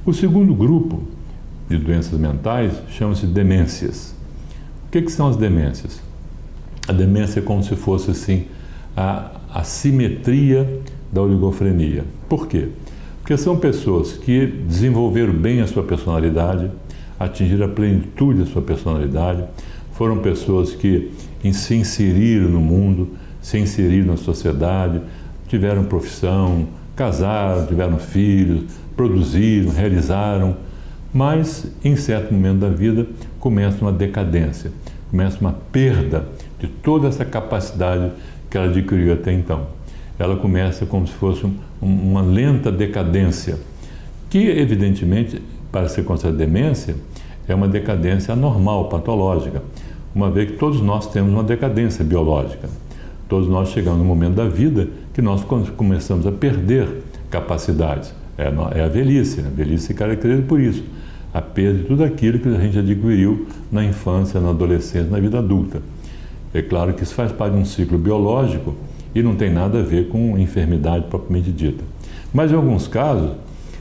O segundo grupo de doenças mentais chama-se demências. O que são as demências? A demência é como se fosse assim a assimetria da oligofrenia. Por quê? Porque são pessoas que desenvolveram bem a sua personalidade, atingiram a plenitude da sua personalidade, foram pessoas que se inseriram no mundo, se inseriram na sociedade, tiveram profissão, casaram, tiveram filhos, produziram, realizaram, mas em certo momento da vida começa uma decadência, começa uma perda de toda essa capacidade que ela adquiriu até então. Ela começa como se fosse uma lenta decadência, que evidentemente, para ser considerada demência, é uma decadência anormal, patológica, uma vez que todos nós temos uma decadência biológica. Todos nós chegamos no momento da vida que nós começamos a perder capacidades. É a velhice. A velhice se caracteriza por isso. A perda de tudo aquilo que a gente adquiriu na infância, na adolescência, na vida adulta. É claro que isso faz parte de um ciclo biológico e não tem nada a ver com enfermidade propriamente dita. Mas em alguns casos,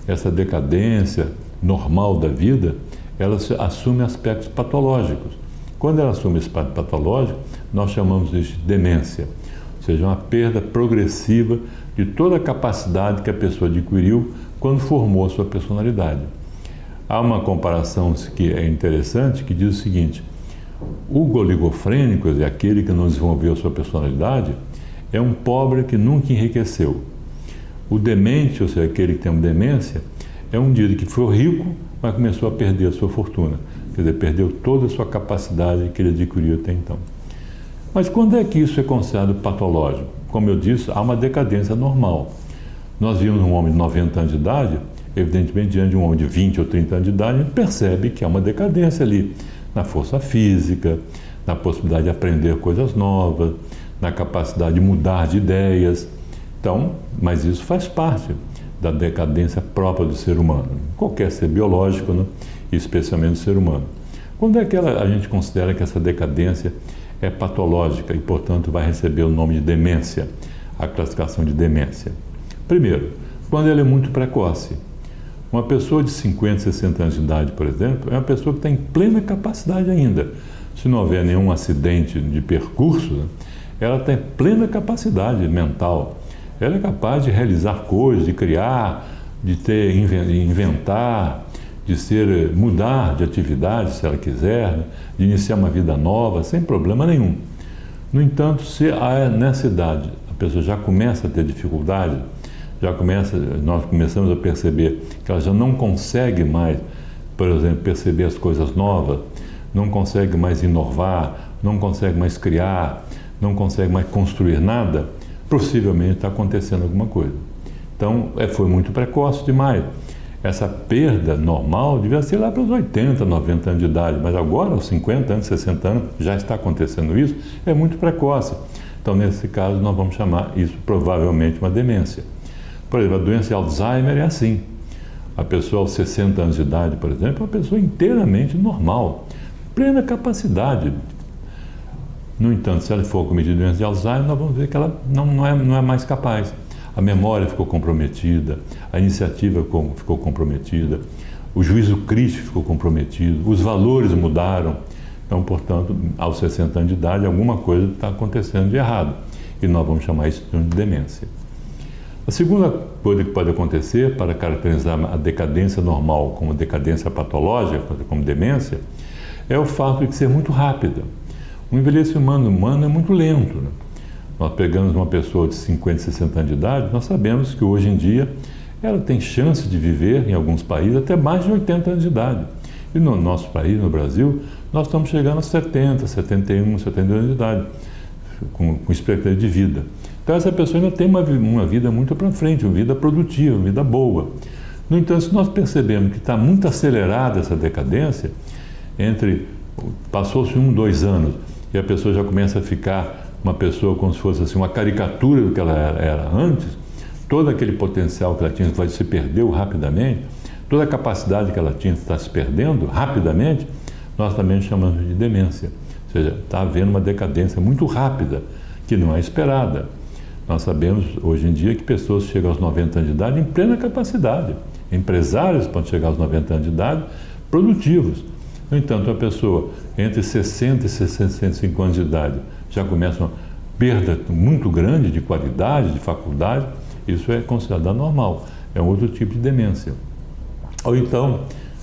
essa decadência normal da vida, ela assume aspectos patológicos. Quando ela assume esse aspecto patológico, nós chamamos isso de demência, ou seja, uma perda progressiva de toda a capacidade que a pessoa adquiriu quando formou a sua personalidade. Há uma comparação que é interessante, que diz o seguinte: o oligofrênico, é aquele que não desenvolveu a sua personalidade, é um pobre que nunca enriqueceu. O demente, ou seja, aquele que tem uma demência, é um indivíduo que foi rico, mas começou a perder a sua fortuna. Quer dizer, perdeu toda a sua capacidade que ele adquiriu até então. Mas quando é que isso é considerado patológico? Como eu disse, há uma decadência normal. Nós vimos um homem de 90 anos de idade, evidentemente, diante de um homem de 20 ou 30 anos de idade, a gente percebe que há uma decadência ali, na força física, na possibilidade de aprender coisas novas, na capacidade de mudar de ideias. Então, mas isso faz parte da decadência própria do ser humano, qualquer ser biológico, né? Especialmente do ser humano. Quando é que a gente considera que essa decadência é patológica e, portanto, vai receber o nome de demência, a classificação de demência? Primeiro, quando ela é muito precoce. Uma pessoa de 50, 60 anos de idade, por exemplo, é uma pessoa que está em plena capacidade ainda. Se não houver nenhum acidente de percurso, né, ela está em plena capacidade mental. Ela é capaz de realizar coisas, de criar, de inventar, de mudar de atividade, se ela quiser, né, de iniciar uma vida nova, sem problema nenhum. No entanto, se nessa idade a pessoa já começa a ter dificuldade, nós começamos a perceber que ela já não consegue mais, por exemplo, perceber as coisas novas, não consegue mais inovar, não consegue mais criar, não consegue mais construir nada, possivelmente está acontecendo alguma coisa. Então, foi muito precoce demais. Essa perda normal devia ser lá para os 80, 90 anos de idade, mas agora, aos 50 anos, 60 anos, já está acontecendo isso, é muito precoce. Então, nesse caso, nós vamos chamar isso provavelmente uma demência. Por exemplo, a doença de Alzheimer é assim. A pessoa aos 60 anos de idade, por exemplo, é uma pessoa inteiramente normal, plena capacidade. No entanto, se ela for cometida doença de Alzheimer, nós vamos ver que ela não é mais capaz. A memória ficou comprometida, a iniciativa ficou comprometida, o juízo crítico ficou comprometido, os valores mudaram. Então, portanto, aos 60 anos de idade, alguma coisa está acontecendo de errado. E nós vamos chamar isso de demência. A segunda coisa que pode acontecer para caracterizar a decadência normal como decadência patológica, como demência, é o fato de ser muito rápida. O envelhecimento humano é muito lento, né? Nós pegamos uma pessoa de 50, 60 anos de idade, nós sabemos que hoje em dia ela tem chance de viver, em alguns países, até mais de 80 anos de idade. E no nosso país, no Brasil, nós estamos chegando a 70, 71, 72 anos de idade, com expectativa de vida. Então, essa pessoa ainda tem uma vida muito para frente, uma vida produtiva, uma vida boa. No entanto, se nós percebemos que está muito acelerada essa decadência, passou-se 1, 2 anos, e a pessoa já começa a ficar uma pessoa como se fosse assim, uma caricatura do que ela era antes, todo aquele potencial que ela tinha vai se perdeu rapidamente, toda a capacidade que ela tinha está se perdendo rapidamente, nós também chamamos de demência. Ou seja, está havendo uma decadência muito rápida, que não é esperada. Nós sabemos hoje em dia que pessoas chegam aos 90 anos de idade em plena capacidade. Empresários podem chegar aos 90 anos de idade produtivos. No entanto, a pessoa entre 60 e 65 anos de idade já começa uma perda muito grande de qualidade, de faculdade, isso é considerado anormal, é um outro tipo de demência. Ou então,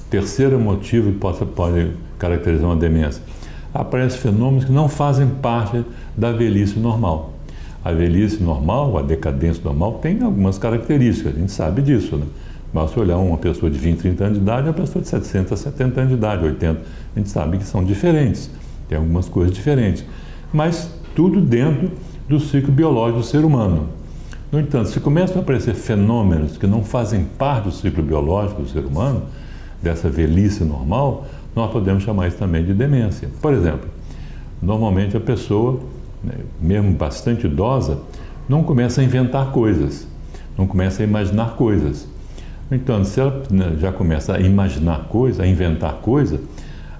terceiro motivo que pode caracterizar uma demência, aparecem fenômenos que não fazem parte da velhice normal. A velhice normal, a decadência normal, tem algumas características, a gente sabe disso, né? Basta olhar uma pessoa de 20, 30 anos de idade e uma pessoa de 60, 70 anos de idade, 80. A gente sabe que são diferentes, tem algumas coisas diferentes, mas tudo dentro do ciclo biológico do ser humano. No entanto, se começam a aparecer fenômenos que não fazem parte do ciclo biológico do ser humano, dessa velhice normal, nós podemos chamar isso também de demência. Por exemplo, normalmente a pessoa, né, mesmo bastante idosa, não começa a inventar coisas, não começa a imaginar coisas. No entanto, se ela já começa a imaginar coisas, a inventar coisas,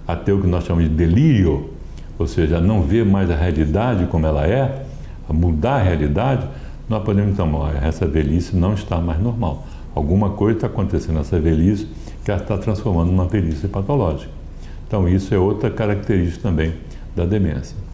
a ter o que nós chamamos de delírio, ou seja, a não ver mais a realidade como ela é, a mudar a realidade, nós podemos então, essa velhice não está mais normal. Alguma coisa está acontecendo nessa velhice que ela está transformando numa velhice patológica. Então, isso é outra característica também da demência.